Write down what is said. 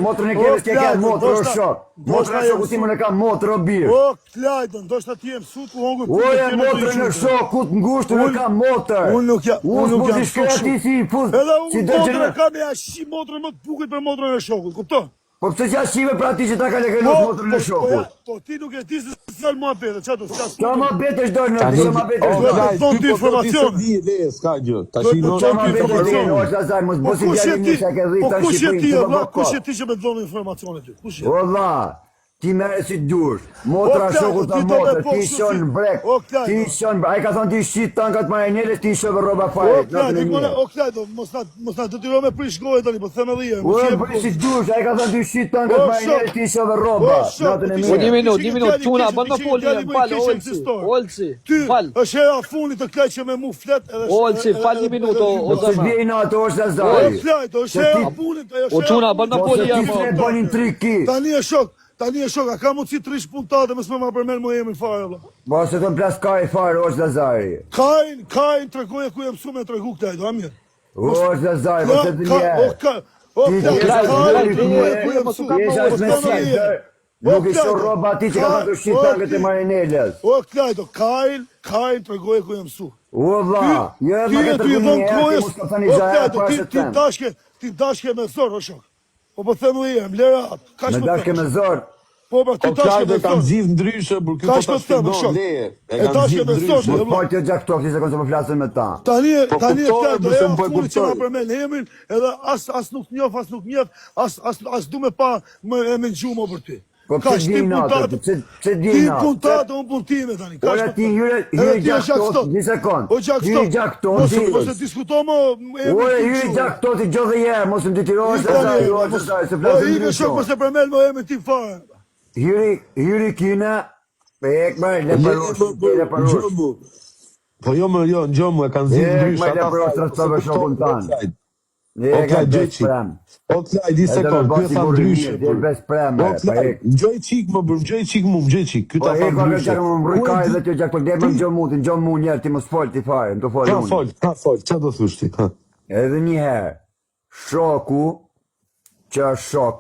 Motrën e kjerës ke kjerë motrë o shok. Motrën e shoku timën e ka motrë o birë. O, Klajton, do shta ti e mësut ku hongu punë. Oje, motrën e shok, ku të ngushtën e ka motrë. Unë nuk jam shkreti si i fuz. Edhe unë motrën e kam e ashi motrën më të bukit për motrën e shokut, kupto? Po pëse që ashive pra ti që ta ka legelus motrën e shokut? Po ti nuk e ti se s'fjallë mua bete, që ato s'ka Qa ma bete është dojnë në të që ma bete është dojnë. Do të informacione. Qa ma bete është dojnë, është Lazar, mos bosi djali një që ke dhita në Shqipërinë. Kush e ti që me të dhonë informacione ty? Kush e? O dha, ti mere si dush, motra shokut të motrë, ti shonë brek, ti shonë brek, a i ka thonë ti shqit tankat ma e njële, ti shove roba fare. O Klajdo, mos na të tyro me prish gojë tani, po thëmë edhe O e prish si dush, a i ka thonë ti shqit tankat ma e njële, ti shove roba. Një minut, tuna, bën në folin, falë, Olci, falë. është e a funit të Klaj që me mu flet edhe... Olci, falë një minut, o Se zëma. bjejnë ato është Lazari. O Klajdo, është e a funit, O tuna, bën në Po se folin, ti se bënin triki. Tani e shok, a ka mundësi të rish puntate, mësë me ma përmen më emrin fare, vla. Po se të m'plas ka i fare, është Lazari. Kajnë tregoje ku e mësu me tregu Klajdo, a mirë. është Lazari, po se të nje. O Nuk i shoh roba ati që ka thënë të shqit tangët e Marinelës. O Klajdo, Kajnë tregoje ku e mësu. O vla, jërë më këtë rëgë një erë, ti mu s'ka thënë i gjaja pa se të temë. Ti dashke me zorë, o shok. Po po thëmë i em, lera atë. Me dashke me zorë. Po pra, ti dashke me kanë zorë. zivë ndryshe, për kjo Dashke ta me thëmë, shpjegon, shok. leje. E dashke me zorë, Mos po t'jo gjak këto, këti se konë se më flasën me ta. Tani e kuptoj, Klajdo, mëse e më po e funi që kuptoj. na përmen emrin, edhe as nuk njof, as nuk njef, as du me pa më e me gjumë për ty. Po Ka pëse shti djejnë atë, puntate, pëse ti djejnë atë. puntate, unë puntime tani. Ora ti hyri gjak këto, një sekund. O gjak Hyri gjak këto, Mos e diskuto më Ora hyri gjak këto ti gjodhe jërë, mos më detyrohesh se se Po flasën i ke shok mos e përmend më emrin tim fare. Hyri kina, pe ek më le parosh. Po jo më, jo, në gjomë, e kanë zivë ndryshe. Më le parosh trastove shokun tanë. Ne e ka Klaj, bes Gjeçi. prem. O Klaj, di sekund, kjo tha ndryshe. Dhe bes prem, O Klaj, gjoj qik më bërë, gjoj qik mu, gjoj qik, kjo Po ta e tha ka ndryshe. gjak më mbroj kaj dhe t'jo gjak për dhe më gjo mu njerë, ti mos fol ti fare, më të fol unë. Ha fol, qa do thush ti? Edhe një herë, shoku që është shok